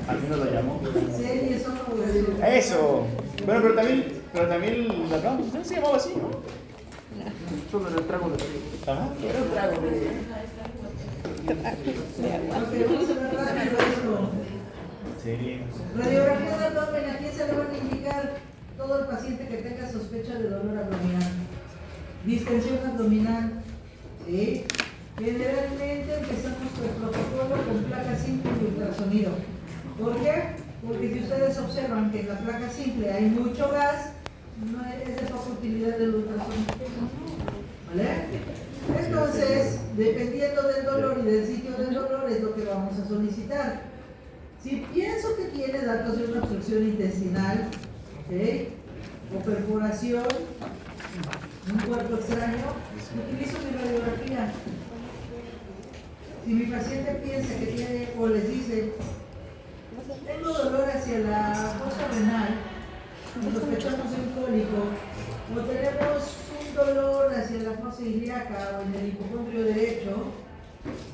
Al menos lo llamó. Series son como Eso. Bueno, pero también la no se llamaba así, ¿no? Solo era el trago de ajá, era el trago de. Ok, vamos a ver rápido esto. Serie. Radiografía de abdomen, aquí se le van a indicar todo el paciente que tenga sospecha de dolor abdominal. Distensión abdominal. ¿Sí? Generalmente empezamos con el protocolo con placa simple y ultrasonido. ¿Por qué? Porque si ustedes observan que en la placa simple hay mucho gas, no es de poca utilidad del ultrasonido. ¿Vale? Entonces, dependiendo del dolor y del sitio del dolor es lo que vamos a solicitar. Si pienso que tiene datos de una obstrucción intestinal, ¿okay? O perforación, un cuerpo extraño, utilizo mi radiografía. Si mi paciente piensa que tiene o les dice, tengo dolor hacia la fosa renal, sospechamos de un cólico, o tenemos un dolor hacia la fosa ilíaca o en el hipocondrio derecho,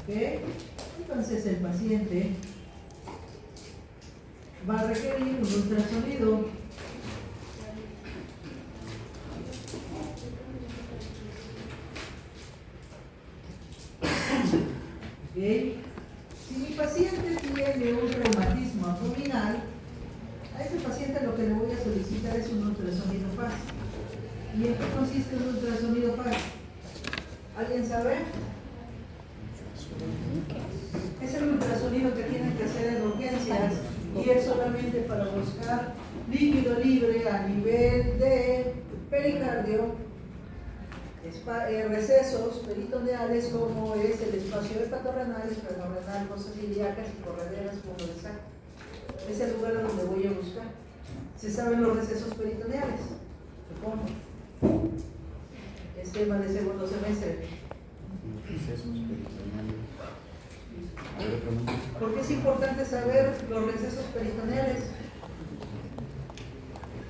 ¿okay? Entonces el paciente va a requerir un ultrasonido. ¿Okay? Si mi paciente tiene un traumatismo abdominal, a ese paciente lo que le voy a solicitar es un ultrasonido FAS. ¿Y en qué consiste un ultrasonido FAS? ¿Alguien sabe? Es el ultrasonido que tienen que hacer en urgencias y es solamente para buscar líquido libre a nivel de pericardio, recesos peritoneales como es el espacio hepatorenal, esplenorenal, fosas ilíacas y correderas como de saco. Es el lugar a donde voy a buscar. ¿Se saben los recesos peritoneales? Supongo. Es tema de segundo semestre. Recesos peritoneales. ¿Por qué es importante saber los recesos peritoneales?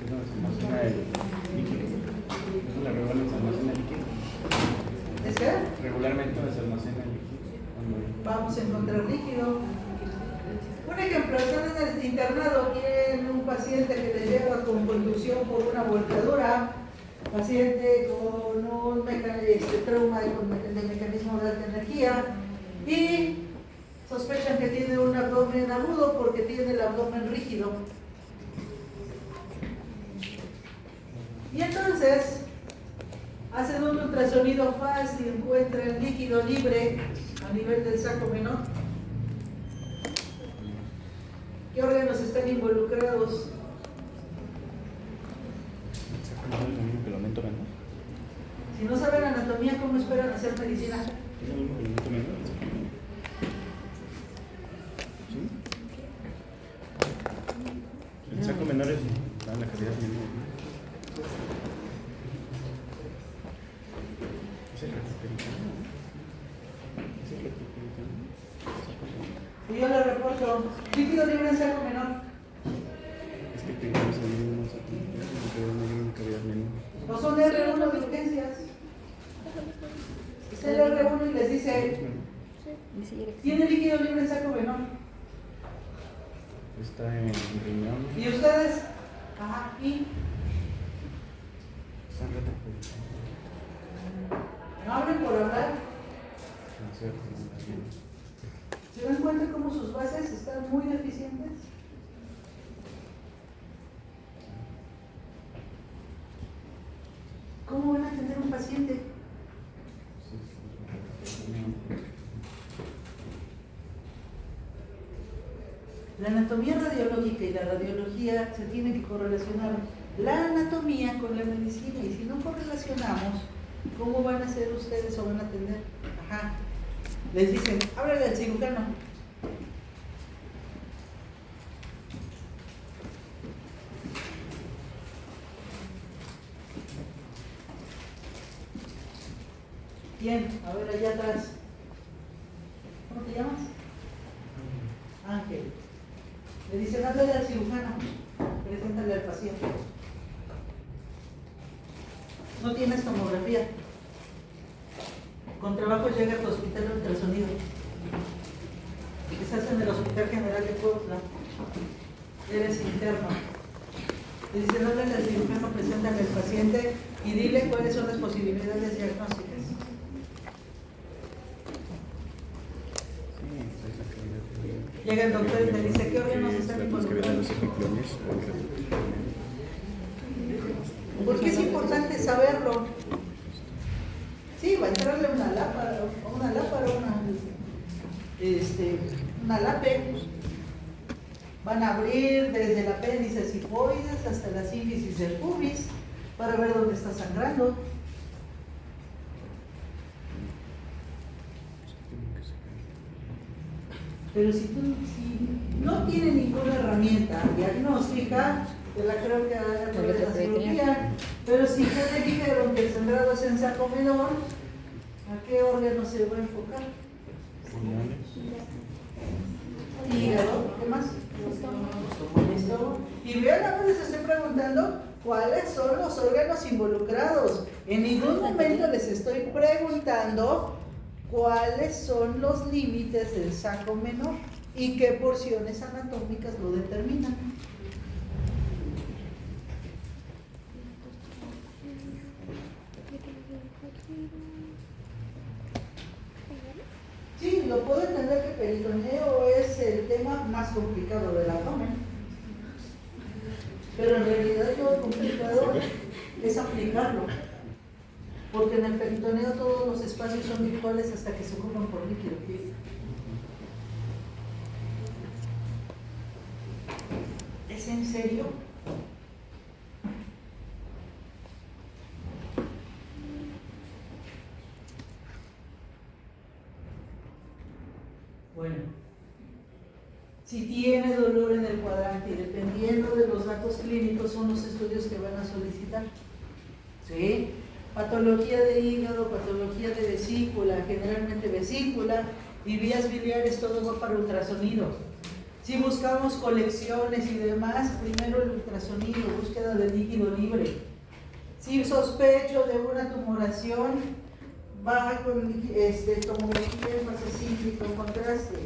Es donde se almacena el líquido. Es la regularmente se almacena el líquido. ¿Es qué? Regularmente donde se almacena el líquido. Vamos a encontrar líquido. Un ejemplo, están en el internado, tienen un paciente que le lleva con contusión por una volcadura, paciente con un trauma de mecanismo de alta energía y sospechan que tiene un abdomen agudo porque tiene el abdomen rígido. Y entonces hacen un ultrasonido FAS y encuentran líquido libre a nivel del saco menor. ¿Qué órganos están involucrados? Si no saben anatomía, ¿cómo esperan hacer medicina? El saco menor es la cavidad menor. ¿Es el retroperitoneal? ¿Es el retroperitoneal? Y yo le reporto, líquido libre en saco menor. Es que primero se divide un saco menor y una cavidad menor. O son R1 de urgencias. Es el R1 y les dice, tiene líquido libre en saco menor. Está en riñón. ¿Y ustedes? Ajá, ¿y? Está en retroperitoneal. ¿No hablen por hablar? ¿Se dan cuenta cómo sus bases están muy deficientes? ¿Cómo van a atender a un paciente? La anatomía radiológica y la radiología se tienen que correlacionar la anatomía con la medicina, y si no correlacionamos, ¿cómo van a hacer ustedes o van a atender? Ajá. Les dicen, háblale al cirujano. Bien, a ver allá atrás. ¿Cómo te llamas? Ángel. Le dicen, háblale al cirujano. Preséntale al paciente. No tienes tomografía. Con trabajo llega a tu hospital de ultrasonido. Estás en el Hospital General de Puebla. Eres interno. Dice, no le al cirujano, preséntame al paciente y dile cuáles son las posibilidades diagnósticas. Llega el doctor y me dice, ¿qué órganos están involucrados? ¿Por qué es importante saberlo? Sí, va a entrarle una lámpara, una lápe. Van a abrir desde el apéndice hipoides hasta la sínfisis del pubis para ver dónde está sangrando. Pero si no tiene ninguna herramienta diagnóstica, te la creo que haga a través de la cirugía. Pero si ya le dijeron que el sangrado es en saco menor, ¿a qué órgano se va a enfocar? Hígado, ¿qué más? Estómago. Y vean, ahora les estoy preguntando cuáles son los órganos involucrados. En ningún momento les estoy preguntando cuáles son los límites del saco menor y qué porciones anatómicas lo determinan. Sí, lo puedo entender que peritoneo es el tema más complicado del abdomen, pero en realidad lo complicado es aplicarlo, porque en el peritoneo todos los espacios son virtuales hasta que se ocupan por líquido. ¿Es en serio? Bueno, si tiene dolor en el cuadrante y dependiendo de los datos clínicos son los estudios que van a solicitar. ¿Sí? Patología de hígado, patología de vesícula, generalmente vesícula y vías biliares, todo va para ultrasonido. Si buscamos colecciones y demás, primero el ultrasonido, búsqueda de líquido libre. Si sospecho de una tumoración, va con tomografía en fase cíclica en contraste.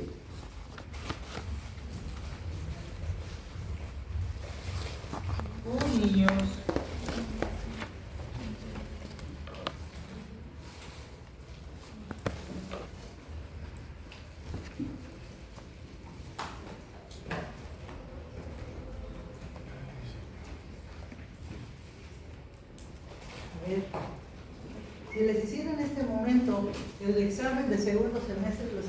Niños. A ver. Si les hiciera en este momento el examen de segundo semestre, los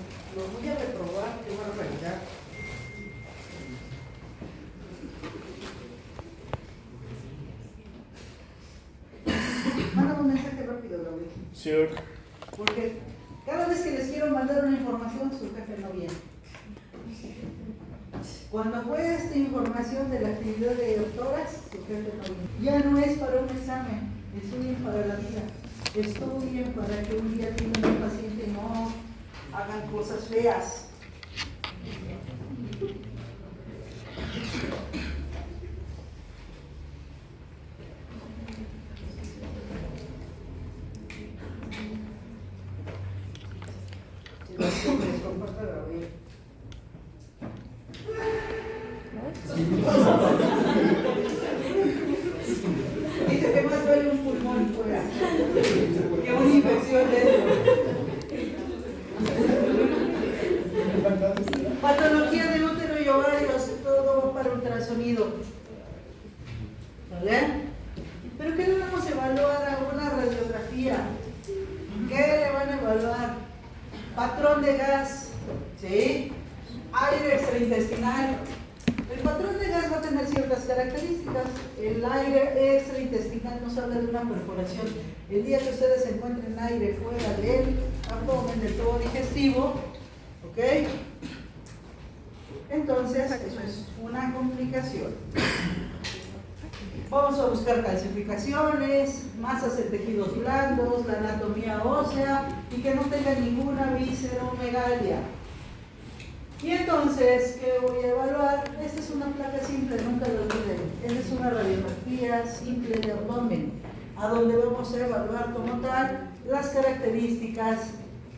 voy a reprobar, qué barbaridad. Mándame un mensaje rápido, Gabriel. Sure. Porque cada vez que les quiero mandar una información, su jefe no viene. Cuando fue esta información de la actividad de doctoras, su jefe no viene. Ya no es para un examen, es para la vida. Estudien para que un día tengan un paciente y no hagan cosas feas. Les comparto la vida. Dice que más duele un pulmón fuera que una infección dentro. Patología de útero y ovarios, todo va para ultrasonido. ¿Vale? ¿Pero qué le vamos a evaluar a una radiografía? ¿Qué le van a evaluar? Patrón de gas, ¿sí? Aire extraintestinal. El patrón de gas va a tener ciertas características. El aire extraintestinal nos habla de una perforación. El día que ustedes encuentren aire fuera del abdomen, del tubo digestivo, ¿ok? Entonces, eso es una complicación. Vamos a buscar calcificaciones, masas de tejidos blandos, la anatomía ósea y que no tenga ninguna visceromegalia. Y entonces, ¿qué voy a evaluar? Esta es una placa simple, nunca lo olviden. Esta es una radiografía simple de abdomen, a donde vamos a evaluar como tal las características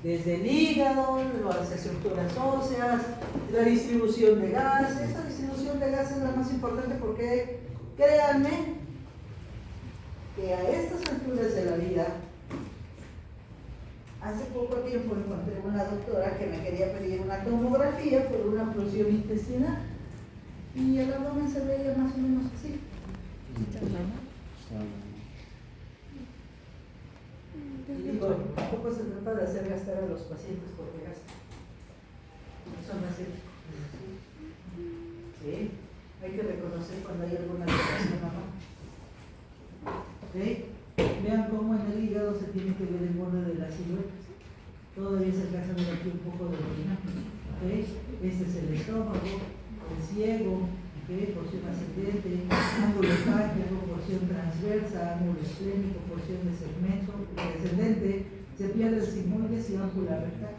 desde el hígado, las estructuras óseas, La distribución de gas, esta distribución de gas es la más importante porque créanme que a estas alturas de la vida, hace poco tiempo encontré una doctora que me quería pedir una tomografía por una obstrucción intestinal y el abdomen se veía más o menos así. Y digo, tampoco se trata de hacer gastar a los pacientes porque gastan. Eso no es cierto. Sí, hay que reconocer cuando hay alguna alteración o no. ¿Sí? Vean cómo en el hígado se tiene que ver el borde de la silueta. Todavía se alcanza a ver aquí un poco de orina. ¿Sí? Este es el estómago, el ciego, ¿sí? Porción ascendente, ángulo hepático, porción transversa, ángulo esplénico, porción de segmento descendente, se pierde el sigmoides y ámpula rectal.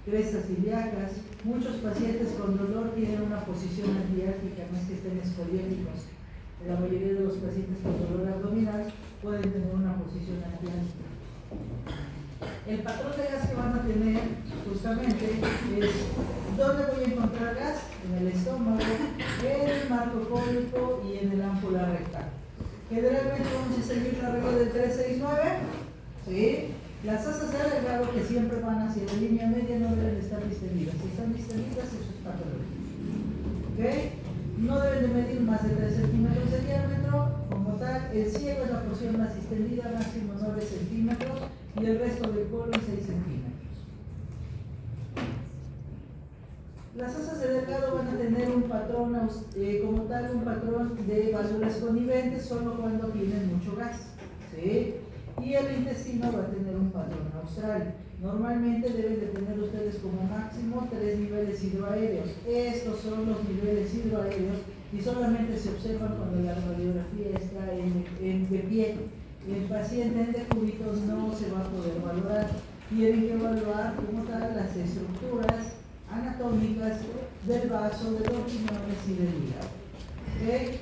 Crestas ilíacas, muchos pacientes con dolor tienen una posición antiártica, no es que estén escolióticos. La mayoría de los pacientes con dolor abdominal pueden tener una posición antiártica. El patrón de gas que van a tener justamente es ¿dónde voy a encontrar gas? En el estómago, en el marco cólico y en el ámpula rectal. Generalmente vamos a seguir la regla del 369, ¿sí? Las asas de delgado que siempre van hacia la línea media no deben estar distendidas. Si están distendidas, eso es patológico. ¿Okay? No deben de medir más de 3 centímetros de diámetro. Como tal, el ciego es la porción más distendida, máximo 9 centímetros, y el resto del colon 6 centímetros. Las asas de delgado van a tener un patrón, como tal, un patrón de válvulas conniventes solo cuando tienen mucho gas. ¿Sí? Y el intestino va a tener un patrón austral. Normalmente deben de tener ustedes como máximo 3 niveles hidroaéreos. Estos son los niveles hidroaéreos y solamente se observan cuando la radiografía está de pie. El paciente en decúbito no se va a poder valorar. Tienen que evaluar como tal las estructuras anatómicas del vaso, de los riñones y del hígado. ¿Okay?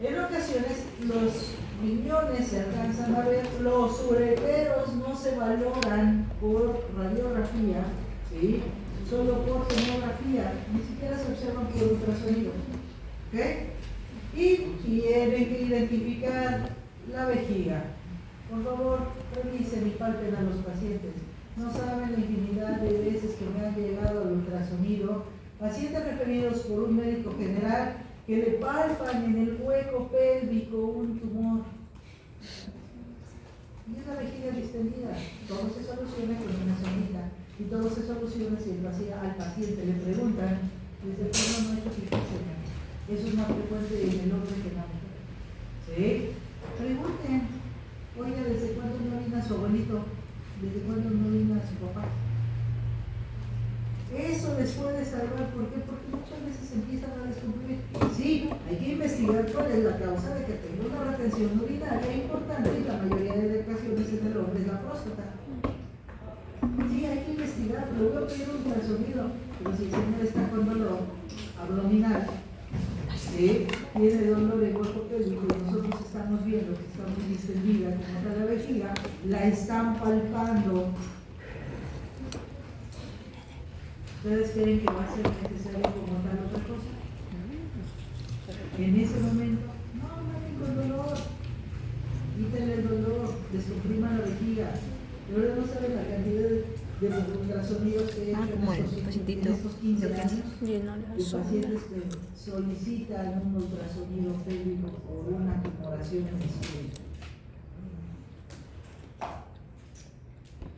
En ocasiones los riñones se alcanzan a ver, los ureteros no se valoran por radiografía, ¿sí? Solo por tomografía, ni siquiera se observan por ultrasonido. ¿Okay? Y tienen que identificar la vejiga. Por favor, revisen y palpen a los pacientes. No saben la infinidad de veces que me han llegado al ultrasonido, pacientes referidos por un médico general que le palpan en el hueco pélvico un tumor. Y es la vejiga distendida. Todo se soluciona con una sonrisa. Y todo se soluciona si al paciente le preguntan, desde cuándo no hay que fijarse. Eso es más frecuente en el hombre que en la mujer. ¿Sí? Pregunten, oiga, ¿desde cuándo no orina su abuelito? ¿Desde cuándo no orina su papá? Eso les puede salvar. ¿Por qué? Porque muchas veces empiezan a descubrir. Sí, hay que investigar cuál es la causa de que tenga una retención urinaria importante y la mayoría de ocasiones en el hombre es la próstata. Sí, hay que investigar. Luego pedir un ultrasonido. Pero si el señor está con dolor abdominal, ¿sí? Tiene dolor en hueco pélvico y nosotros estamos viendo que está muy distendida como está la vejiga, la están palpando. ¿Ustedes creen que va a ser necesario como tal otra cosa? En ese momento, no tengo dolor. Quítenle el dolor, descompriman la vejiga. De verdad no saben la cantidad de ultrasonidos que he hecho en estos 15 años. De pacientes que solicitan un ultrasonido pélvico por una tumoración en el cerebro.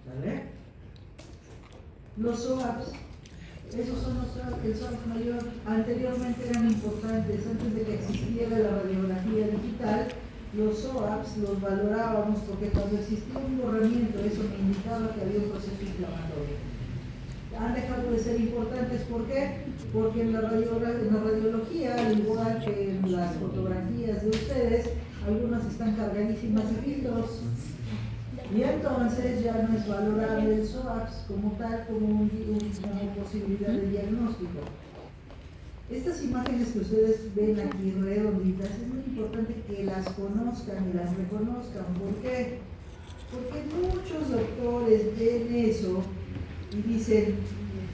¿Vale? Los SOAPs. Esos son los SOAPs, el SOAP mayor. Anteriormente eran importantes, antes de que existiera la radiografía digital, los SOAPs los valorábamos porque cuando existía un borramiento, eso me indicaba que había un proceso inflamatorio. Han dejado de ser importantes, ¿por qué? Porque en la radiología, al igual que en las fotografías de ustedes, algunas están cargadísimas de filtros. Y entonces ya no es valorable el SOAPs como tal, como posibilidad de diagnóstico. Estas imágenes que ustedes ven aquí redonditas, es muy importante que las conozcan y las reconozcan. ¿Por qué? Porque muchos doctores ven eso y dicen,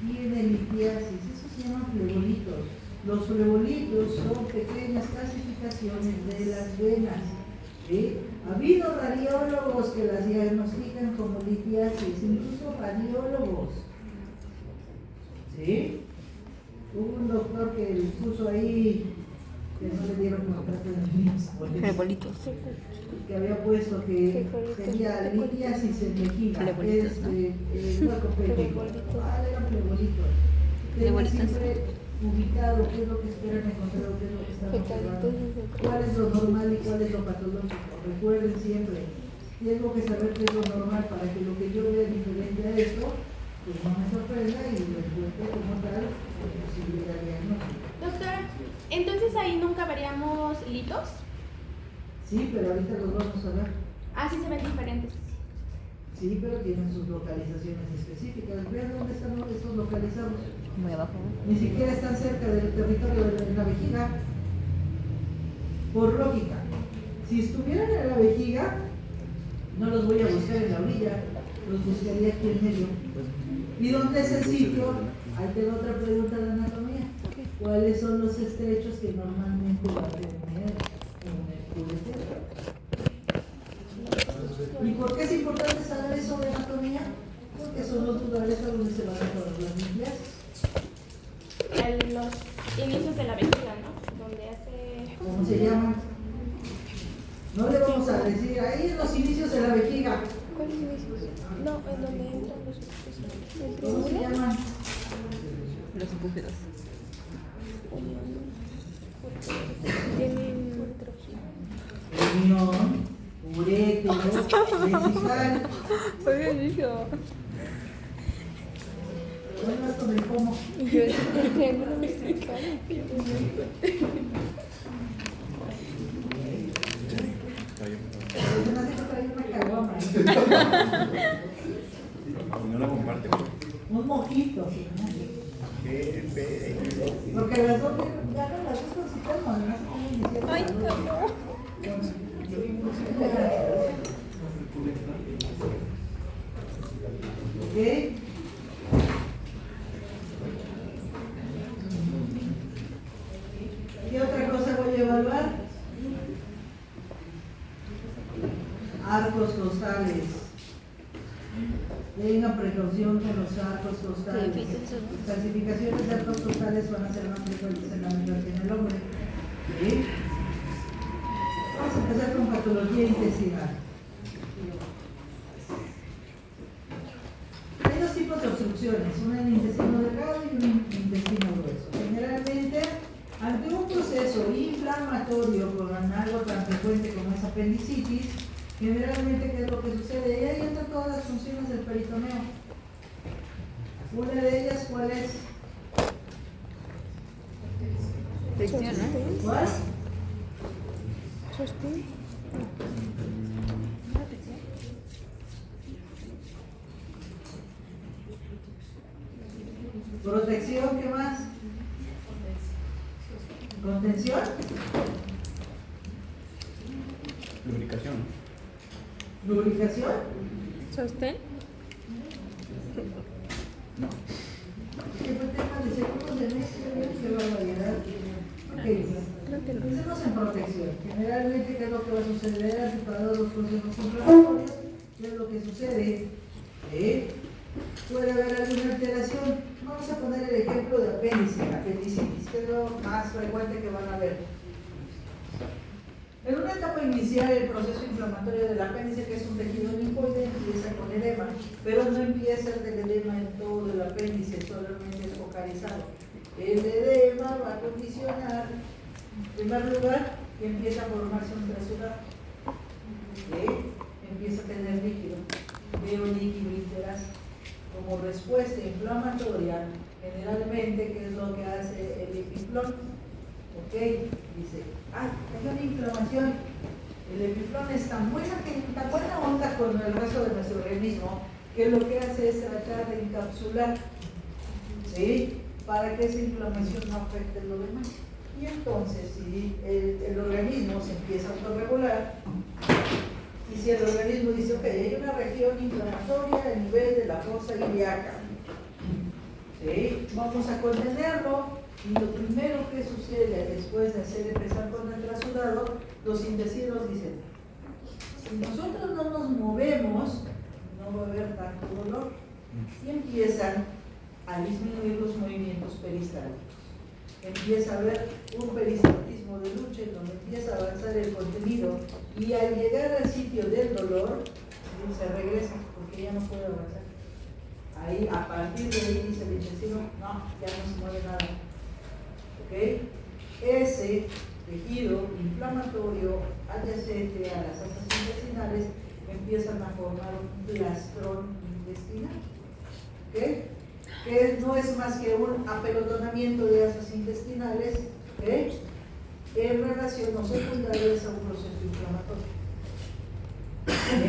tiene litiasis. Eso se llaman flebolitos. Los flebolitos son pequeñas calcificaciones de las venas. ¿Sí? Ha habido radiólogos que las diagnostican como litiasis, incluso radiólogos. ¿Sí? Hubo un doctor que puso ahí, que no le dieron contrato de Flebolitos. que había puesto que tenía litiasis en vejiga, el hueco pélvico. Eran flebolitos. Tenga siempre ubicado qué es lo que esperan encontrar, qué es lo que están observando, cuál es lo normal y cuál es lo patológico. Recuerden siempre, tengo que saber qué es lo normal para que lo que yo vea diferente a esto, pues no me sorprenda y lo encuentre como tal posibilidad de diagnóstico. Doctora, entonces ahí nunca veríamos litos. Sí, pero ahorita los vamos a ver. Ah, sí se ven diferentes. Sí, pero tienen sus localizaciones específicas. Vean dónde están estos localizados. Muy abajo. Ni siquiera están cerca del territorio de la vejiga. Por lógica, si estuvieran en la vejiga, no los voy a buscar en la orilla, los buscaría aquí en medio. ¿Y dónde es el sitio? Ahí tengo otra pregunta de anatomía. ¿Cuáles son los estrechos que normalmente va a tener un uretero? ¿Y por qué es importante saber eso de anatomía? Porque son los lugares a donde se van a todas las nucleas. En los inicios de la vejiga, ¿no? Donde hace... ¿Cómo se llaman? No le vamos a decir, ahí en los inicios de la vejiga. ¿Cuáles inicios? No, en donde entran los ¿Cómo se llaman? Los búferos. Tienen Riñón, urétero, vesical. Había dicho. Bueno, esto de cómo. y yo el triángulo vertical. Se me hace que trae una caguama. No la comparte. Un mojito, sí, ¿no? Porque las dos ganan las dos cositas, no sé cómo iniciar. Ay, no. ¿Ok? ¿Qué otra cosa voy a evaluar? Arcos costales. Tengan precaución con los arcos costales. Las calcificaciones de arcos costales van a ser más frecuentes en la mujer que en el hombre. ¿Sí? Vamos a empezar con patología intestinal. Hay dos tipos de obstrucciones, una en el intestino delgado y una en el intestino grueso. Generalmente, ante un proceso inflamatorio con algo tan frecuente como es apendicitis, generalmente, ¿qué es lo que sucede? Y ahí entran todas las funciones del peritoneo. Una de ellas, ¿cuál es? Fricción, ¿no? ¿Cuál? Sostén. Protección, ¿qué más? Contención. Lubricación. Lubricación. Sostén. No. ¿Qué fue tema de seguros de mes? Qué barbaridad. Ok. Creo que no. Pensemos en protección. Generalmente, ¿qué es lo que va a suceder anticipados los procesos inflamatorios? ¿Qué es lo que sucede? Puede haber alguna alteración. Vamos a poner el ejemplo de apendicitis, que es lo más frecuente que van a ver. En una etapa inicial, el proceso inflamatorio del apéndice, que es un tejido linfoide, empieza con edema, pero no empieza el edema en todo el apéndice, solamente es focalizado. El edema va a condicionar, en primer lugar, que empieza a formarse un trasurar, empieza a tener líquido, veo líquido interactivo. Como respuesta inflamatoria, generalmente, ¿qué es lo que hace el epiflón? Ok, dice, hay una inflamación. El epiflón es tan buena onda con el resto de nuestro organismo que lo que hace es tratar de encapsular, ¿sí? Para que esa inflamación no afecte lo demás. Y entonces, si el organismo se empieza a autorregular, y si el organismo dice, ok, hay una región inflamatoria a nivel de la fosa ilíaca, ¿Sí? Vamos a contenerlo y lo primero que sucede después de empezar con el trasudado, los intestinos dicen, si nosotros no nos movemos, no va a haber tanto dolor y empiezan a disminuir los movimientos peristálticos. Empieza a haber un peristaltismo de lucha en donde empieza a avanzar el contenido y al llegar al sitio del dolor se regresa porque ya no puede avanzar. Ahí, a partir de ahí dice el intestino, no, ya no se mueve nada. ¿Ok? Ese tejido inflamatorio adyacente a las asas intestinales empiezan a formar un plastrón intestinal. ¿Ok? Que no es más que un apelotonamiento de asas intestinales, ¿ok? En relación o secundarias a un proceso inflamatorio. ¿Ok?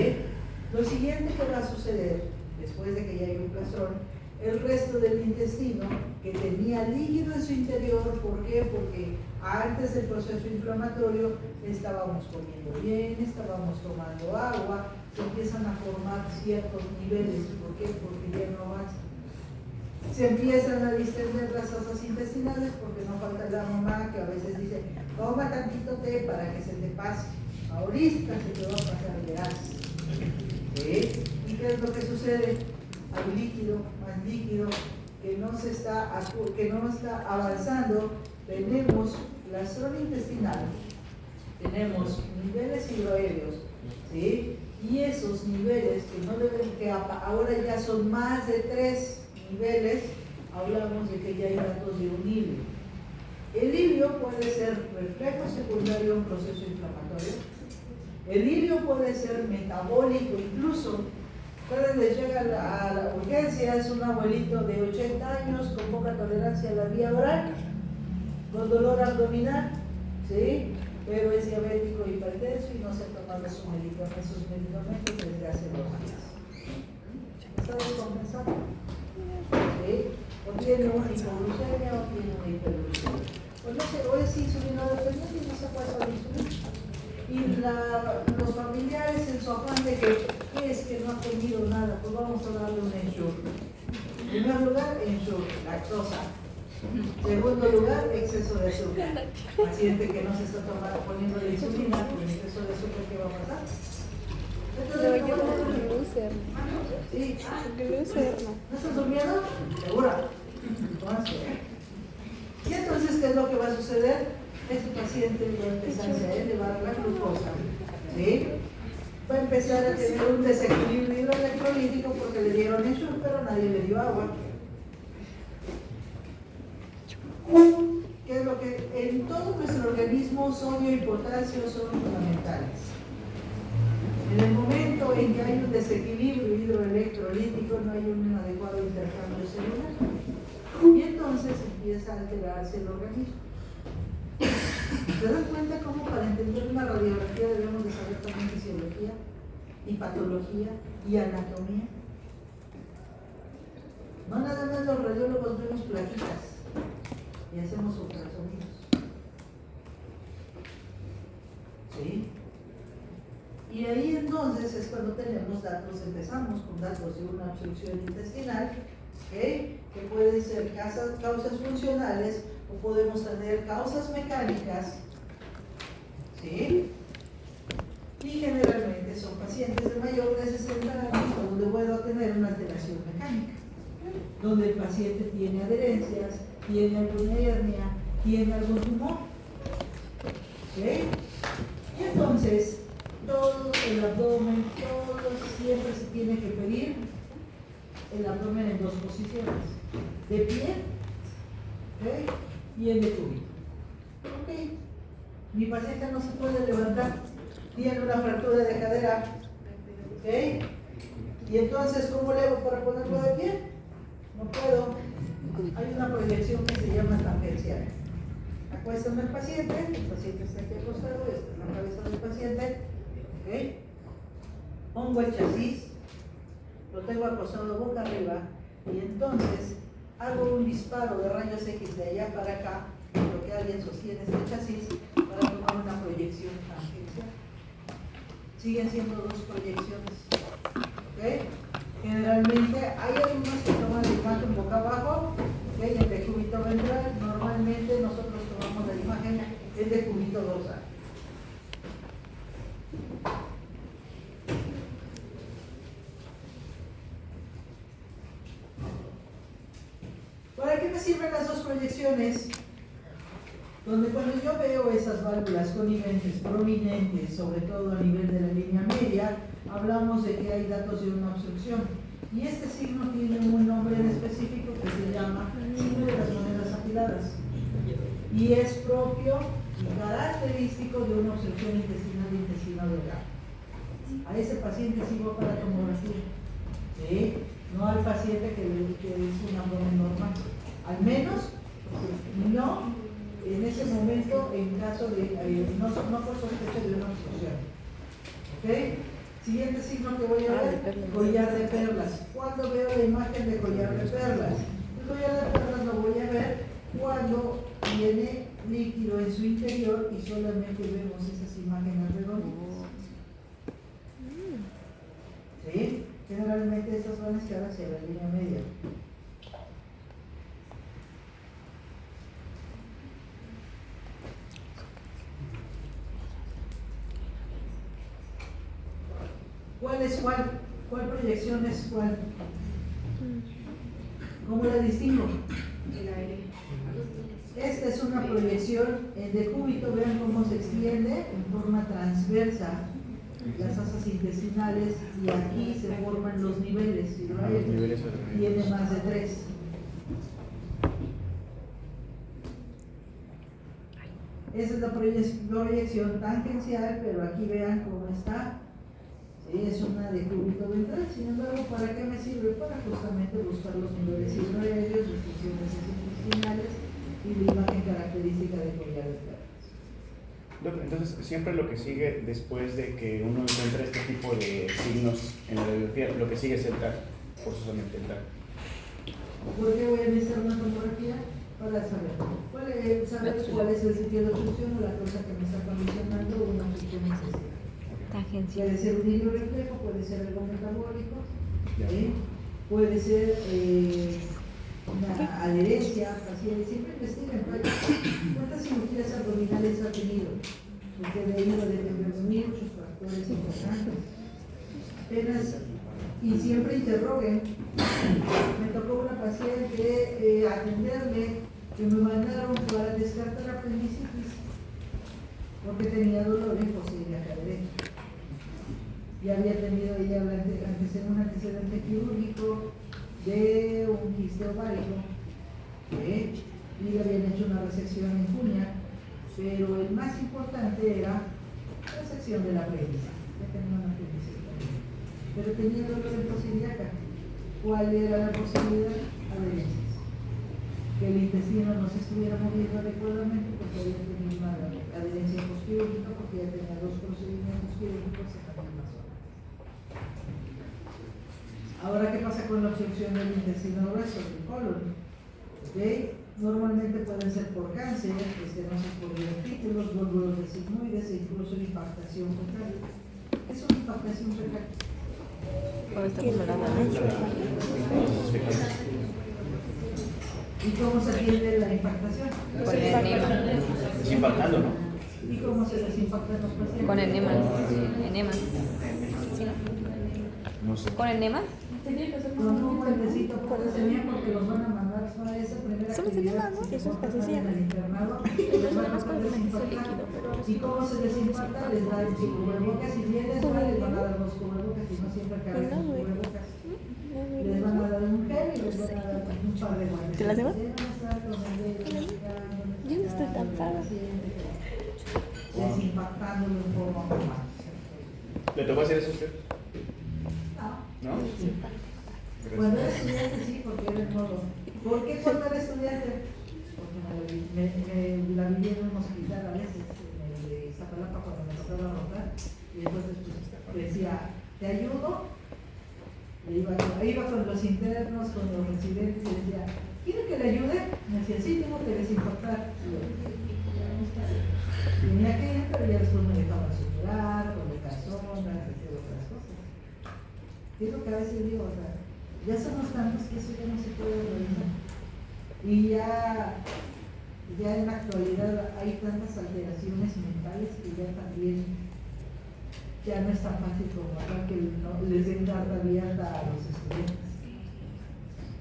Lo siguiente que va a suceder después de que ya hay un plastrón, el resto del intestino que tenía líquido en su interior, ¿por qué? Porque antes del proceso inflamatorio estábamos comiendo bien, estábamos tomando agua, se empiezan a formar ciertos niveles, ¿por qué? Porque ya no avanza. Se empiezan a distender las asas intestinales porque no falta la mamá que a veces dice, toma tantito té para que se te pase, ahorita se te va a pasar de gas. ¿Sí? ¿Y qué es lo que sucede? Hay líquido, más líquido, que no está avanzando. Tenemos plastrón intestinal, tenemos niveles hidroaéreos, ¿sí? Y esos niveles que no deben, que ahora ya son más de 3 niveles, hablamos de que ya hay datos de un hilio. El hilio puede ser reflejo secundario a un proceso inflamatorio. El hilio puede ser metabólico, incluso ustedes les llega a la urgencia, es un abuelito de 80 años con poca tolerancia a la vía oral, con dolor abdominal, ¿sí? Pero es diabético hipertenso y no se ha tomado sus medicamentos desde hace 2 días. ¿Está descompensado? ¿Sí? O tiene una hipoglucemia o tiene una hiperglucemia. Pues no sé, o es insulino dependiente y no se puede usar insulina. Y los familiares en su afán de que es que no ha comido nada, pues vamos a darle un ensure. En primer lugar, ensure, lactosa. Segundo lugar, exceso de azúcar. Paciente que no se está poniendo la insulina con exceso de azúcar, ¿qué va a pasar? Entonces, sí. ¿No estás durmiendo? ¿Segura? Y entonces, ¿qué es lo que va a suceder? Este paciente va a empezar a elevar la glucosa, ¿sí? Va a empezar a tener un desequilibrio electrolítico porque le dieron eso, pero nadie le dio agua. ¿Qué es lo que en todo nuestro organismo sodio y potasio son fundamentales? En el momento en que hay un desequilibrio hidroelectrolítico, no hay un adecuado intercambio celular. Y entonces empieza a alterarse el organismo. ¿Se dan cuenta cómo para entender una radiografía debemos de saber también fisiología y patología y anatomía? No nada más los radiólogos vemos plaquitas y hacemos ultrasonidos. ¿Sí? Y ahí entonces es cuando tenemos datos, empezamos con datos de una obstrucción intestinal, ¿okay? Que pueden ser causas funcionales o podemos tener causas mecánicas, ¿sí? Y generalmente son pacientes de mayor de 60 años donde puedo tener una alteración mecánica, donde el paciente tiene adherencias, tiene alguna hernia, tiene algún tumor, ¿okay? Y entonces todo el abdomen, todo siempre se tiene que pedir el abdomen en 2 posiciones, de pie, ¿okay? Y en decúbito. ¿Ok? Mi paciente no se puede levantar, tiene una fractura de cadera, ¿ok? Y entonces, ¿cómo le hago para ponerlo de pie? No puedo. Hay una proyección que se llama tangencial. Acuéstan al paciente está aquí acostado, esta es la cabeza del paciente, ¿ok? Pongo el chasis, lo tengo acostado boca arriba, y entonces hago un disparo de rayos X de allá para acá, lo que alguien sostiene este chasis, para tomar una proyección tangencial. Siguen siendo 2 proyecciones, ¿ok? Generalmente hay algunos que toman la imagen boca abajo normalmente nosotros tomamos la imagen es de cúbito dorsal. ¿Para qué me sirven las dos proyecciones? Donde cuando yo veo esas válvulas coniventes prominentes, sobre todo a nivel de la línea media, hablamos de que hay datos de una obstrucción. Y este signo tiene un nombre en específico que se llama signo de las monedas afiladas. Y es propio y característico de una obstrucción intestinal de intestino delgado. A ese paciente sí va para tomografía, ¿sí? No al paciente que es un abdomen normal. Al menos, no en ese momento, en caso de, no por sospecha de una obstrucción. ¿Ok? Siguiente signo que voy a ver, collar de perlas. ¿Cuándo veo la imagen de collar de perlas? El collar de perlas lo voy a ver cuando tiene líquido en su interior y solamente vemos esas imágenes redonditas. ¿Sí? Generalmente estas van a estar hacia la línea media. ¿Cuál es cuál? ¿Cuál proyección es cuál? ¿Cómo la distingo? Esta es una proyección en decúbito. Vean cómo se extiende en forma transversa las asas intestinales y aquí se forman los niveles. Si lo hay, tiene más de 3. Esa es la proyección tangencial, pero aquí vean cómo está. Sí, es una decúbito ventral. Sin embargo, ¿para qué me sirve? Para justamente buscar los niveles hidroaéreos, restricciones intestinales y la imagen característica de collar de perlas. Entonces, siempre lo que sigue después de que uno encuentra este tipo de signos en la radiografía, lo que sigue es el TAC, forzosamente el TAC. ¿Por qué voy a necesitar una tomografía? Para saber cuál es el sitio de obstrucción o la cosa que me está condicionando una obstrucción intestinal. Puede ser un hilo reflejo, puede ser algo metabólico, puede ser una adherencia facial. Siempre investiguen cuántas cirugías abdominales ha tenido, porque de ahí va a depender muchos factores importantes. Apenas, y siempre interroguen. Me tocó una paciente atenderle que me mandaron para descartar apendicitis porque tenía dolor en posible acá derecha. Ya había tenido ella un antecedente quirúrgico de un quiste ovárico, y le habían hecho una resección en cuña, pero el más importante era la resección del apéndice. Ya tenía un apéndice, pero tenía dolor en posibilidad. ¿Cuál era la posibilidad? Adherencias. Que el intestino no se estuviera moviendo adecuadamente porque había tenido una adherencia postquirúrgica, porque ya tenía 2 procedimientos quirúrgicos en la misma zona. Ahora, ¿qué pasa con la obstrucción del intestino grueso, del colon? ¿Okay? Normalmente pueden ser por cáncer, estenosis por divertículos, glóbulos de sigmoides e incluso impactación fecal. ¿Qué es una impactación fecal? ¿Y cómo se atiende la impactación? Desimpactando, ¿no? ¿Y cómo se desimpactan los pacientes? Con enemas. No sé. ¿Con enema? Con un puentecito porque los van a mandar para esa primera actividad. Eso es casi siempre. En el internado, les van a poder desimpactar. ¿Y cómo se desimpacta? Les dan su cubrebocas. Si bien les van a dar 2 cubrebocas y no siempre caben los cubrebocas. Les van a dar un gel y les van a dar un par de guantes. ¿Te la hacemos? Yo no estoy tapada. Desimpactándolo en forma normal. ¿Le tocó hacer eso a usted? No. ¿No? Cuando era estudiante sí, porque era el modo. ¿Por qué cuando era estudiante? Porque me la viví en un hospital a veces, en el de Iztapalapa, cuando me tocaba rotar, y entonces pues, decía, ¿te ayudo? Iba con los internos, con los residentes, y decía, ¿quiere que le ayude? Me decía, sí, tengo que desimpactar. Tenía que ir, pero ya después me dejaba suturar, colocar sondas, hacer otras cosas. Es lo que a veces digo, o sea, ya somos tantos que eso ya no se puede realizar. Y ya ya en la actualidad hay tantas alteraciones mentales que ya también ya no es tan fácil como acá que no, les den carta abierta a los estudiantes.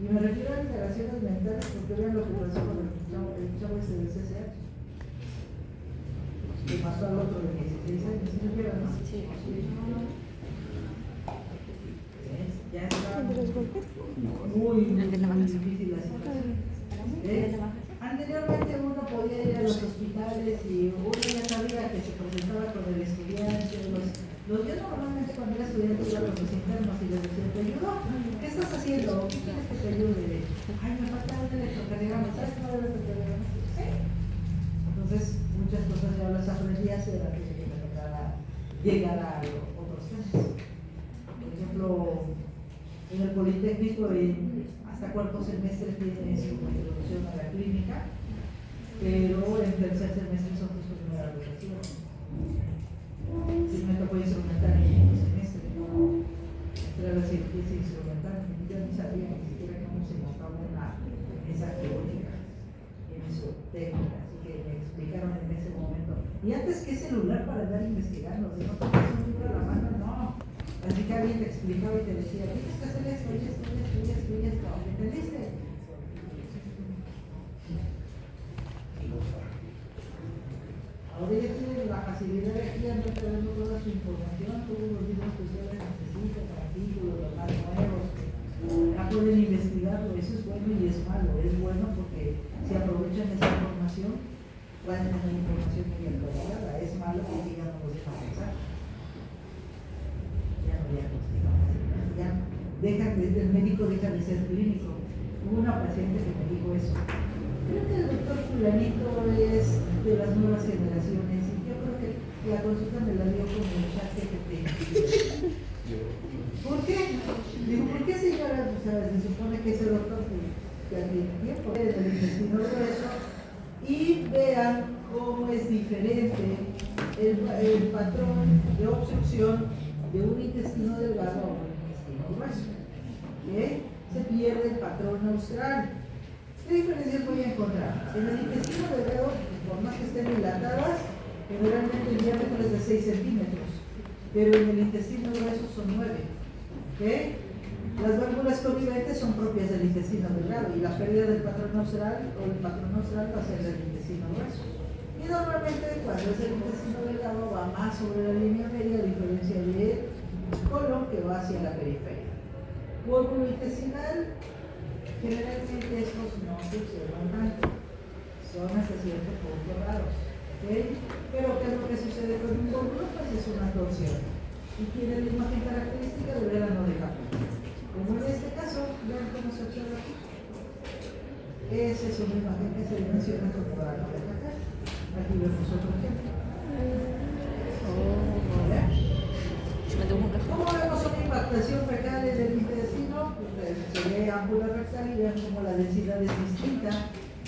Y me refiero a alteraciones mentales porque vean lo que pasó con el chavo ese del CCH. Que mató al otro de 16 años, ¿sí lo vieron, no? Sí. Ya está ¿De los golpes? muy De la baja. difícil la situación. Anteriormente uno podía ir a los hospitales y uno ya sabía que se presentaba con el estudiante. Yo normalmente cuando era estudiante iba con los internos y les decía, ¿te ayudo? ¿Qué estás haciendo? ¿Qué quieres que te ayude? Ay, me falta un electrocardiograma. ¿Sabes cómo debe electrocardiograma? Sí. Entonces, muchas cosas ya las aprendí a hacer antes de que me tocara llegar a otros temas. Por ejemplo, en el Politécnico, hasta cuarto semestre tiene su introducción a la clínica, pero en tercer semestre son sus primeras rotaciones. Sí, me tocó instrumental en el quinto semestre, ¿no? Entré a la cirugía instrumental, yo ni sabía ni siquiera cómo se montaba una mesa quirúrgica en su técnica, así que me explicaron en ese momento. Y antes, ¿qué celular para andar investigando? Si no tenías un libro a la mano, no. Así que alguien te explicaba y te decía, tienes que hacer esto, y esto, y esto, y esto, y esto. ¿Entendiste? Ahora ya tienen la facilidad de aquí andar trayendo toda su información, todos los libros que ustedes necesitan, artículos, los más nuevos. Ya pueden investigarlo, eso es bueno y es malo. Es bueno porque si aprovechan esa información, van a tener información muy actualizada. Es malo porque ya no los dejan pensar. Ya no diagnostican, ya el médico deja de ser clínico. Hubo una paciente que me dijo eso. Creo que el doctor fulanito es de las nuevas generaciones y yo creo que la consulta me la dio como el chat GPT. ¿Por qué? Digo, ¿por qué, señora? O sea, se supone que ese doctor ya tiene tiempo del intestino grueso y vean cómo es diferente el patrón de obstrucción de un intestino delgado a un intestino grueso. ¿Okay? Se pierde el patrón austral. ¿Qué diferencias voy a encontrar? En el intestino delgado, por más que estén dilatadas, generalmente el diámetro es de 6 centímetros, pero en el intestino grueso son 9. ¿Okay? Las válvulas conviventes son propias del intestino delgado y la pérdida del patrón austral o el patrón austral va a ser del intestino grueso. Y normalmente cuando es el intestino delgado va más sobre la línea media a diferencia del colon que va hacia la periferia. Vuelvo intestinal. Generalmente estos no se observan tanto, son hasta cierto punto raros, ¿okay? Pero ¿qué es lo que sucede con un gómulo? Pues es una torsión y tiene la imagen característica de verano de Japón. Como en este caso, vean cómo se observa aquí. Esa es una imagen que se menciona como verano de Japón. Aquí vemos otro ejemplo. ¿Cómo vemos una impactación fecal en el intestino? Pues se ve ámpula rectal y vean cómo la densidad es distinta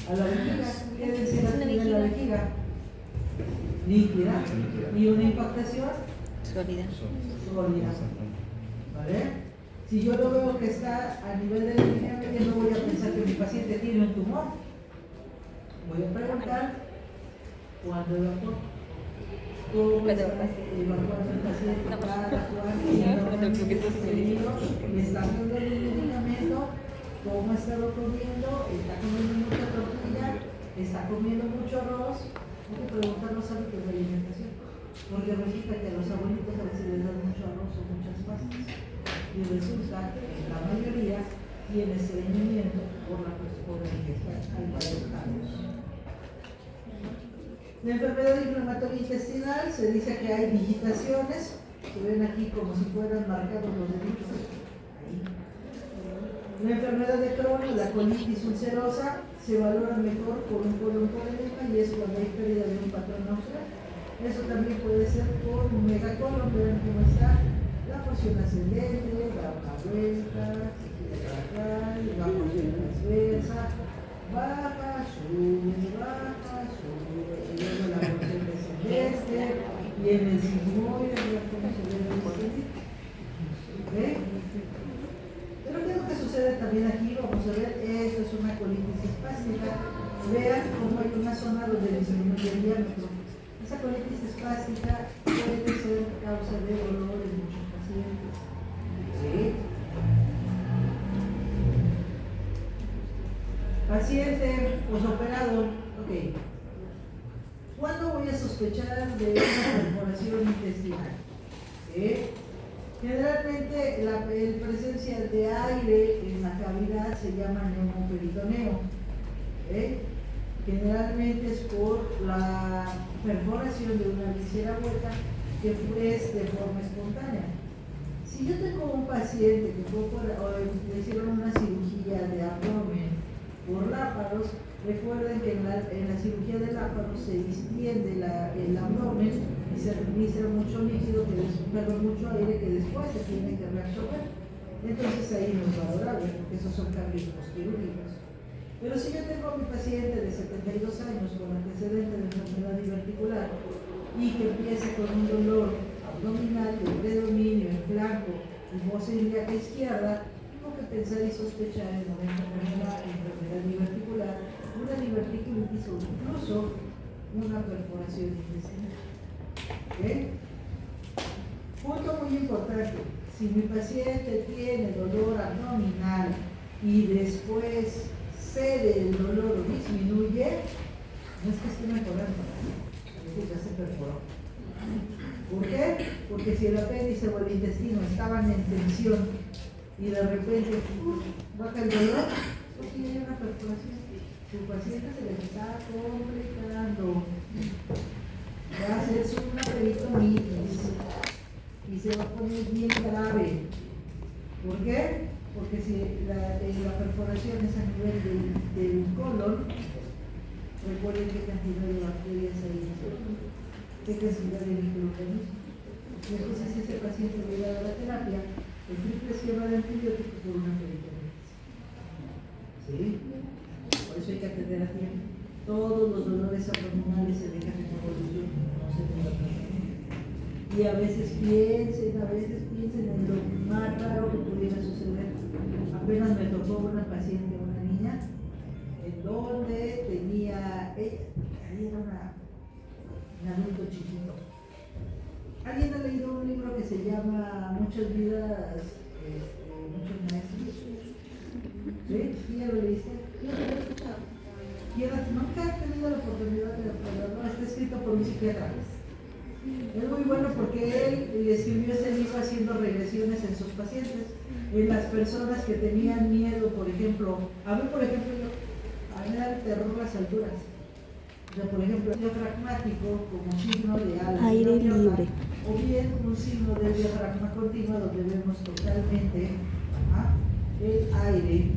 a la vejiga. ¿Qué densidad tiene la vejiga? Líquida. ¿Y una impactación? Sólida. Sólida. ¿Vale? Si yo lo veo que está a nivel de la línea media, no voy a pensar que mi paciente tiene un tumor. Voy a preguntar cuándo evacuó. ¿Cómo está evacuando el paciente? Cada cuánto le está dando el medicamento, cómo ha estado comiendo, está comiendo mucha tortilla, está comiendo mucho arroz. Hay que preguntar los hábitos de alimentación, porque resulta que a los abuelitos a veces les dan mucho arroz o muchas pastas y resulta que la mayoría tiene estreñimiento por la ingesta al alimentación. La enfermedad inflamatoria intestinal se dice que hay digitaciones, se ven aquí como si fueran marcados los deditos. Ahí. La enfermedad de Crohn, la colitis ulcerosa, se valora mejor por un colon por edema y es cuando hay pérdida de un patrón austral. Eso también puede ser por un megacolon, vean cómo está la porción ascendente, da una vuelta, se gira para acá, la porción transversa, baja, sube, y luego la porción descendente, y en el sigmoide, vean cómo se ve el descendente. ¿Okay? Pero ¿qué es lo que sucede también aquí? Vamos a ver, esto es una colitis espástica. Vean cómo hay una zona donde disminuye el diámetro. Esa colitis espástica puede ser causa de dolor en muchos pacientes. ¿Sí? Paciente posoperado, ok. ¿Cuándo voy a sospechar de una perforación intestinal? Generalmente la presencia de aire en la cavidad se llama neumoperitoneo. Generalmente es por la perforación de una visera hueca que es de forma espontánea. Si yo tengo un paciente que le hicieron una cirugía de abdomen por láparos, recuerden que en la cirugía de láparos se distiende el abdomen y se administra mucho líquido, mucho aire que después se tiene que reabsorber. Entonces ahí no es valorable, porque esos son cambios postquirúrgicos. Pero si yo tengo a mi paciente de 72 años con antecedente de enfermedad diverticular y que empieza con un dolor abdominal de predominio en flanco y voz ilíaca izquierda, tengo que pensar y sospechar en una enfermedad diverticular, una diverticulitis o incluso una perforación intestinal. Punto muy importante: si mi paciente tiene dolor abdominal y después cede el dolor o disminuye, no es que esté mejorando, es que ya se perforó. ¿Por qué? Porque si el apéndice o el intestino estaban en tensión y de repente baja el dolor, pues sí hay una perforación. Su paciente se le está complicando. Va a hacerse una peritonitis y se va a poner bien grave. ¿Por qué? Porque si la perforación es a nivel del colon, recuerden qué cantidad de bacterias hay en el colon, qué cantidad de microorganismos. Y entonces si ese paciente llega a la terapia, el triple esquema de antibióticos por una peritonitis. ¿Sí? Por eso hay que atender a tiempo. Todos los dolores abdominales se dejan en evolución, no se tratan. Y a veces piensen en lo más raro que pudiera suceder. Apenas me tocó una paciente, una niña, en donde tenía, ella era un adulto chiquito. ¿Alguien ha leído un libro que se llama Muchas vidas, muchos maestros? ¿Sí? ¿Sí ya lo leíste? Nunca he tenido la oportunidad de leerlo, no, está escrito por un psiquiatra. Es muy bueno porque él escribió ese libro haciendo regresiones en sus pacientes, en las personas que tenían miedo, por ejemplo, a mí me da terror las alturas. O sea, por ejemplo, el diafragmático como signo de aire libre, o bien un signo del diafragma continuo donde vemos totalmente el aire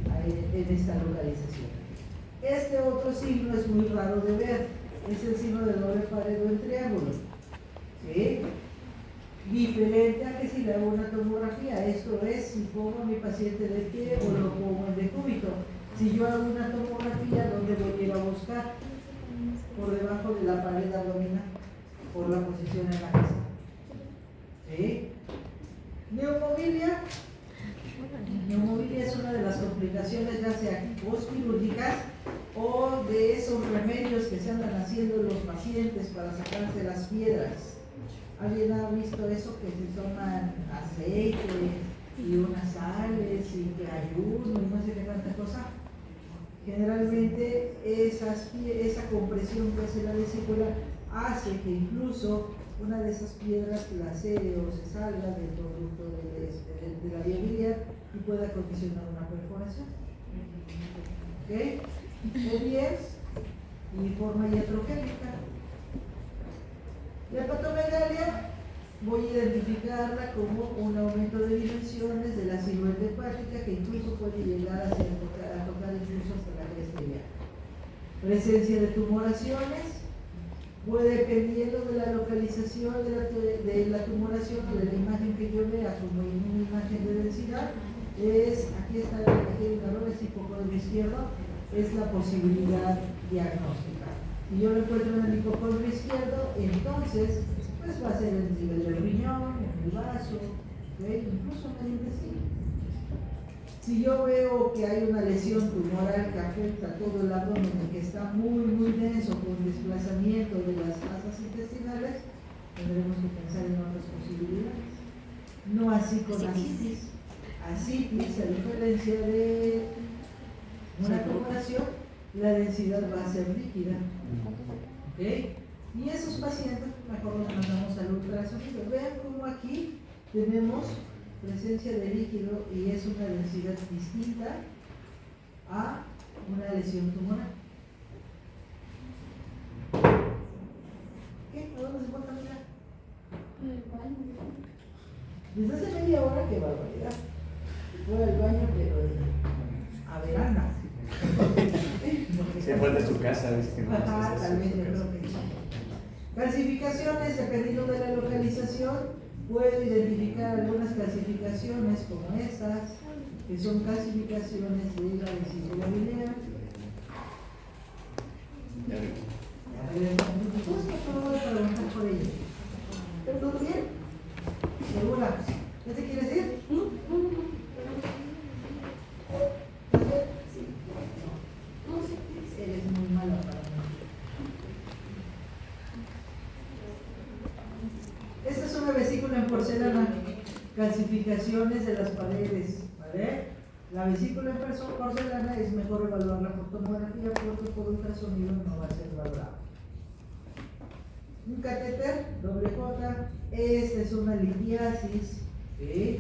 en esta localización. Este otro signo es muy raro de ver, es el signo de doble pared o en triángulo. ¿Sí? Diferente a que si le hago una tomografía, esto es si pongo a mi paciente de pie o lo pongo en decúbito. Si yo hago una tomografía, ¿dónde voy a ir a buscar? Por debajo de la pared abdominal, por la posición en la mesa. ¿Sí? Neumobilia. Neumobilia es una de las complicaciones ya sea postquirúrgicas o de esos remedios que se andan haciendo los pacientes para sacarse las piedras. ¿Alguien ha visto eso? Que se toman aceite y unas sales y que ayuno y no sé qué tanta cosa. Generalmente esa compresión que hace la vesícula hace que incluso una de esas piedras lacere o se salga del producto de la vía biliar y pueda condicionar una perforación. ¿Ok? O bien, uniforme iatrogénica. La hepatomegalia voy a identificarla como un aumento de dimensiones de la silueta hepática que incluso puede llegar a tocar incluso hasta la cresta iliaca. Presencia de tumoraciones, puede, dependiendo de la localización de la tumoración o de la imagen que yo vea como una imagen de densidad, aquí está el valor, es hipocondrio izquierdo, es la posibilidad diagnóstica. Si yo lo encuentro en el hipocondrio izquierdo, entonces pues va a ser el nivel del riñón, en el vaso, incluso en el intestino. Si yo veo que hay una lesión tumoral que afecta todo el abdomen y que está muy denso con desplazamiento de las masas intestinales, tendremos que pensar en otras posibilidades. No así con ascitis. Ascitis, a diferencia de una tumoración, la densidad va a ser líquida. ¿Okay? Y esos pacientes mejor los mandamos al ultrasonido. Vean cómo aquí tenemos presencia de líquido y es una densidad distinta a una lesión tumoral. ¿Qué? ¿A dónde se puede caminar? Desde hace media hora, qué barbaridad. Fue al baño, pero a verana. Se fue de su casa, ¿ves? Que no Ajá, está tal vez en yo su creo casa. que sí. Clasificaciones, dependiendo de la localización, puedo identificar algunas clasificaciones como estas, que son clasificaciones de la vesícula biliar. Ya veo. Pues por favor de preguntar por ello. ¿Todo bien? ¿Segura? ¿Ya te quieres ir? Eres muy mala para mí. Esta es una vesícula en porcelana. Clasificaciones de las paredes, ¿vale? La vesícula en porcelana es mejor evaluarla por tomografía porque por ultrasonido no va a ser valorada. Un catéter, doble J, esta es una litiasis. ¿Sí?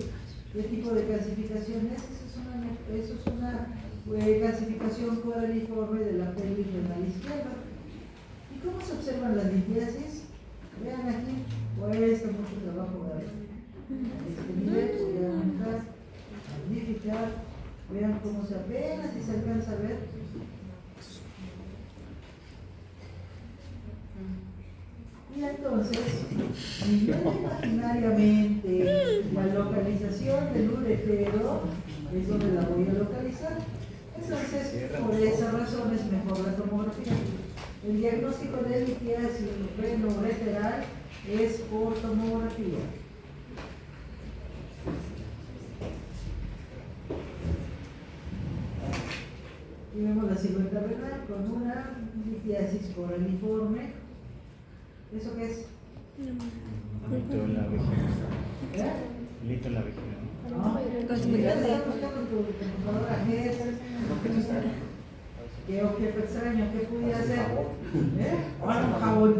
¿Qué tipo de clasificación es? Eso es una clasificación cuadriforme de la pelvis renal izquierda. ¿Y cómo se observan las litiasis? Vean aquí, cuesta mucho trabajo ver. Este nivel, voy a aumentar, magnificar, vean cómo se apenas si se alcanza a ver. Y entonces, imaginariamente, la localización del uretero es donde la voy a localizar. Entonces, por esa razón es mejor la tomografía. El diagnóstico de litiasis renoureteral es por tomografía. Y vemos la silueta renal con una litiasis coraliforme. ¿Eso qué es? Lito en la vejiga. ¿Eh? Lito en la vejiga, ¿no? No, ya estás buscando tu computadora. ¿Qué es? ¿Qué objeto extraño? ¿Qué pudiera ser? ¿Eh? Bueno, jabón.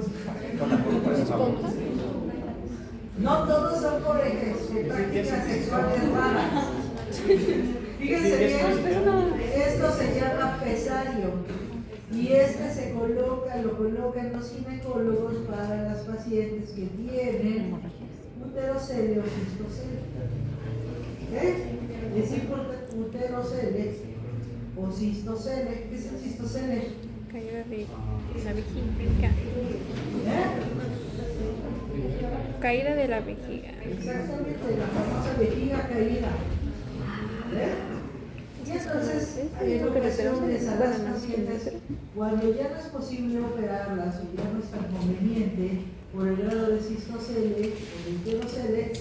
No todos son por prácticas sexuales raras. Fíjense bien, esto se llama pesario. Y este lo colocan los ginecólogos para las pacientes que tienen uterocele o cistocele. ¿Eh? Es importante, uterocele o cistocele. ¿Qué es el cistocele? Caída de la vejiga. ¿Eh? Caída de la vejiga. Exactamente, la famosa vejiga caída. ¿Eh? Y entonces, en ocasiones a las pacientes, cuando ya no es posible operarlas o ya no es tan conveniente por el grado de cistocele o de uterocele,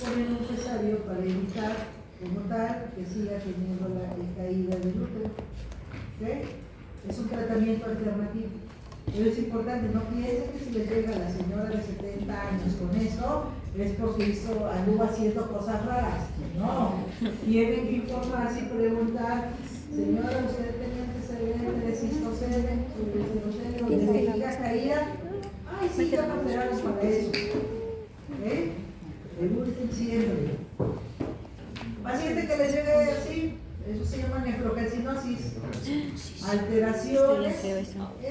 ponen un pesario para evitar, como tal, que siga teniendo la caída del útero. ¿Okay? Es un tratamiento alternativo. Pero es importante, no piensen que si les llega a la señora de 70 años con eso, es porque anduvo haciendo cosas raras. No, tienen que informarse y preguntar, señora, ¿usted tenía antecedentes de cistocele, o de vejiga caída? Ay, sí, ya me operaron para eso. ¿Eh? Pregunten siempre. Paciente que les llegue así, eso se llama nefrocalcinosis. Alteraciones en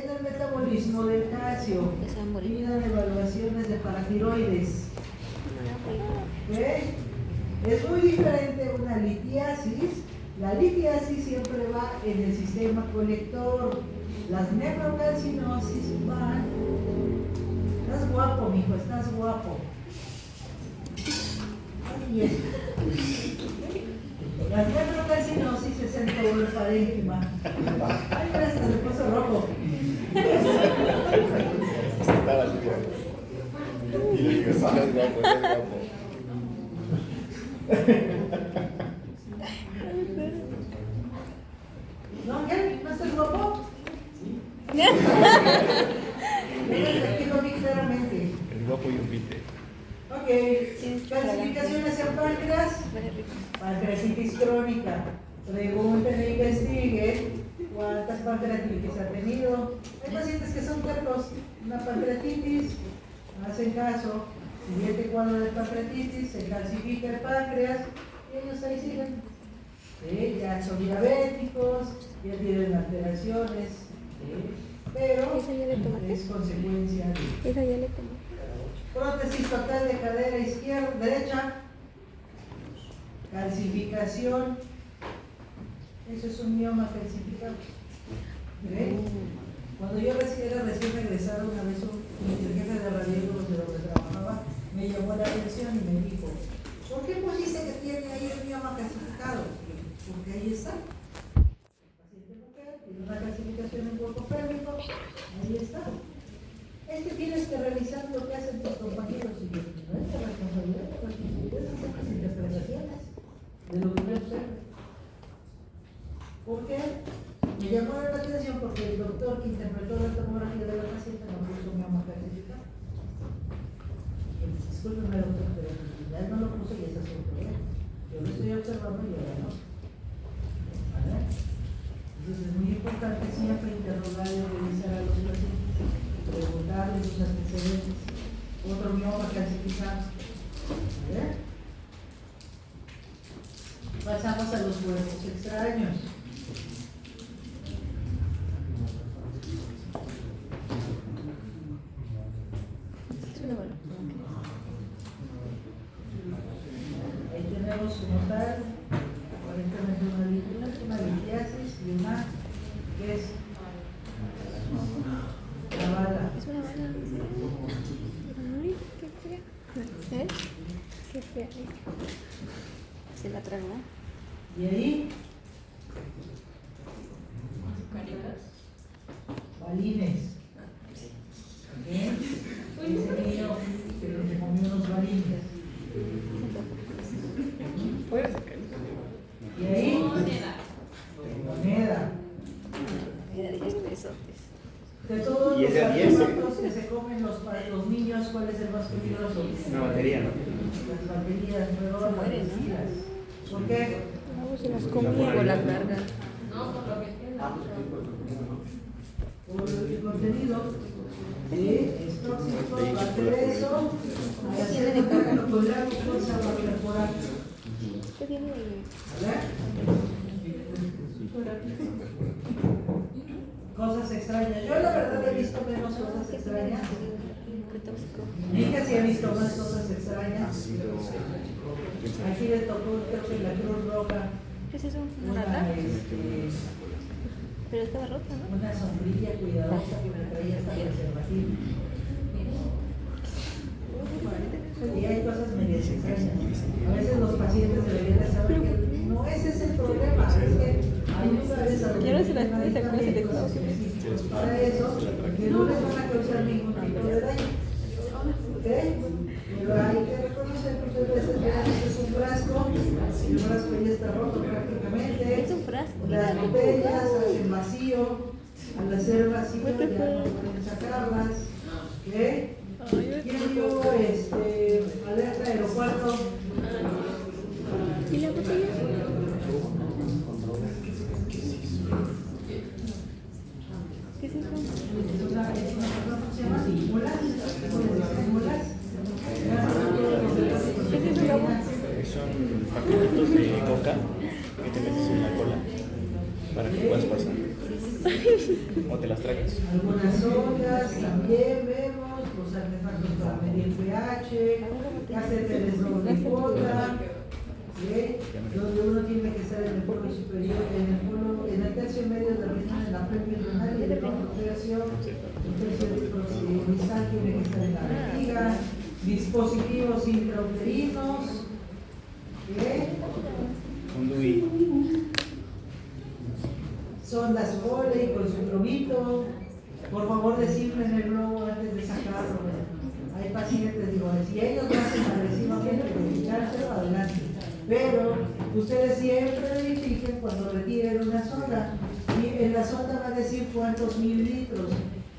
el metabolismo del calcio. Pidan evaluaciones de paratiroides. ¿Okay? Es muy diferente una litiasis. La litiasis siempre va en el sistema colector. Las nefrocalcinosis van. Estás guapo, mijo, estás guapo. Así es. La nefrocalcinosis es en todo el parénquima. Ay, mira, hasta se puso rojo. Estaba así, y le digo, "Sale, guapo, sale, guapo". ojo y un pinte. Ok, clasificaciones en páncreas. Pancreatitis crónica. Pregunten e investiguen cuántas pancreatitis ha tenido. Hay pacientes que son tercos, una pancreatitis, hacen caso, siguiente cuadro de pancreatitis, se calcifica el páncreas y ellos ahí siguen. ¿Sí? Ya son diabéticos, ya tienen alteraciones, ¿sí? Pero ¿Esa ya le tomaste? es consecuencia de Esa ya le tomó. prótesis total de cadera izquierda, derecha, calcificación, eso es un mioma calcificado. ¿Ve? Cuando yo era recién regresada una vez, el jefe de radiólogos de donde trabajaba me llamó la atención y me dijo, ¿por qué pusiste que tiene ahí el mioma calcificado? Porque ahí está. El paciente mujer tiene una calcificación en cuerpo pélvico, ahí está. Es que tienes que revisar lo que hacen tus compañeros y yo, no es la responsabilidad es hacer las interpretaciones de lo que yo observo. ¿Por qué? Me llamó la atención porque el doctor que interpretó la tomografía de la paciente no puso mioma calcificado. Discúlpeme, doctor, pero ya no lo puso y ese es otro problema. Yo lo estoy observando y ahora no. ¿Vale? Entonces es muy importante siempre interrogar y revisar a los pacientes, preguntarles sus antecedentes, otro mioma calcificado. ¿Vale? Pasamos a los cuerpos extraños. Ahí tenemos como tal, aparentemente una litiasis y una que es la bala. Es una bala. Ay, qué fea. ¿Eh? Qué fea. Se la tragó. Y ahí, balines. Bien, ese niño que se comió unos balines. Y ahí, moneda. Era 10 pesos. De todos Y los es de 10, alimentos que se comen los niños, ¿cuál es el más peligroso? Una batería, ¿no? Las baterías, pero Se mueren, ¿no? las ¿por qué? No, se las comía o las largas. Por el contenido, ¿sí? Es tóxico, aparte de eso, hay hacer contacto con la glucosa para perforar. ¿Qué tiene? ¿Vale? Cosas extrañas. Yo la verdad he visto menos cosas extrañas. Qué tóxico. Mi hija sí ha visto más cosas extrañas. Aquí le tocó, creo que la Cruz Roja, ¿Qué es eso? ¿Una una, lata? Pero estaba rota, ¿no? una sombrilla cuidadosa que me traía hasta preservativo. Y hay cosas medio extrañas. A veces los pacientes deberían de saber que no ese es el problema, es que hay lugares a donde Yo no se las hay medicamentos específicos para eso que no les van a causar ningún tipo de daño. ¿Ok? Pero hay que reconocer que muchas veces vean, este es un frasco, y el frasco ya está roto prácticamente. Es un frasco. Las botellas hacen vacío, al hacer vacío ya no pueden sacarlas. ¿Ok? ¿Quién dio alerta aeropuerto? ¿Y la botella? ¿Qué es eso? Es una ¿cómo se llama? ¿Mulas? ¿Mulas? ¿Qué es eso? Son paquetitos de coca que te metes en la cola para que puedas pasar. O te las tragas. Algunas ondas también vemos, los artefactos para medir pH, catéteres doble cuota, ¿sí? Donde uno tiene que estar en el polo superior, en el tercio medio del riñón, en la pelvis renal y el otro tercio, el tercio distal tiene que estar en la vejiga, dispositivos intrauterinos, ¿sí? Un DUI. Sondas Foley con su globito. Por favor, desinflen el globo antes de sacarlo. Hay pacientes, digo, si ellos lo hacen agresivamente, desechárselo adelante. Pero ustedes siempre verifiquen cuando retiren una sonda. Y en la sonda va a decir cuántos mililitros.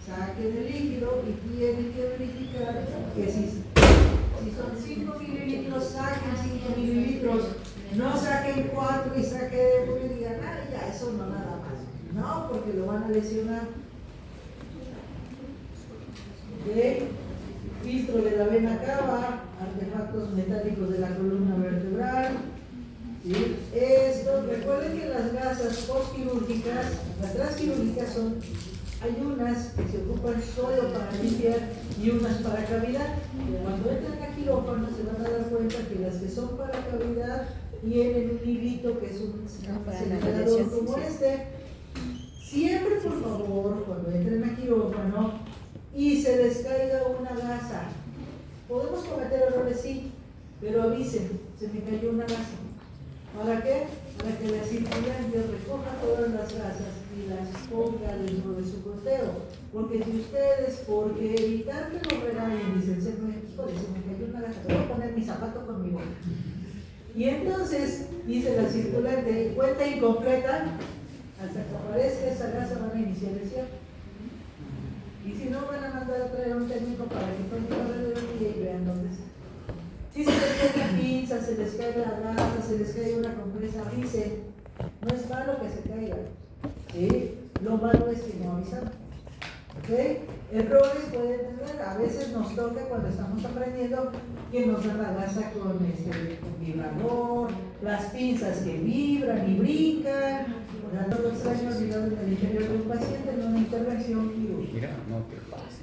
Saquen el líquido, y tienen que verificar que si son 5 mililitros, saquen 5 mililitros, no saquen 4 y saquen uno y digan, ah, ya, eso no nada más. No, porque lo van a lesionar. ¿Ok? Filtro de la vena cava, artefactos metálicos de la columna vertebral. ¿Sí? Esto, recuerden que las gasas postquirúrgicas, las transquirúrgicas hay unas que se ocupan solo para limpiar y unas para cavidad. Cuando entran a quirófano se van a dar cuenta que las que son para cavidad tienen un hilito que es un acelerador como este. Siempre, por favor, cuando entren a quirófano y se les caiga una gasa, podemos cometer errores, sí, pero avisen, se me cayó una gasa. ¿Para qué? Para que la circulante recoja todas las gasas y las ponga dentro de su goteo. Porque si ustedes, porque evitar que lo regañen, dicen, se me cayó una gasa, voy a poner mi zapato con mi boca. Y entonces, dice la circulante, cuenta incompleta, hasta que aparezca esa gasa van a iniciar el cierre. Y si no, van a mandar a traer a un técnico para que tome la radiografía y vean dónde está. Si se les cae la pinza, se les cae la gasa, se les cae una compresa, avisen. No es malo que se caiga. ¿Sí? Lo malo es que no avisan. ¿Ok? Errores pueden tener. A veces nos toca cuando estamos aprendiendo que nos da la gasa con vibrador, las pinzas que vibran y brincan. No lo extraño olvidado en el interior de un paciente en una intervención quirúrgica. Mira, no te pases.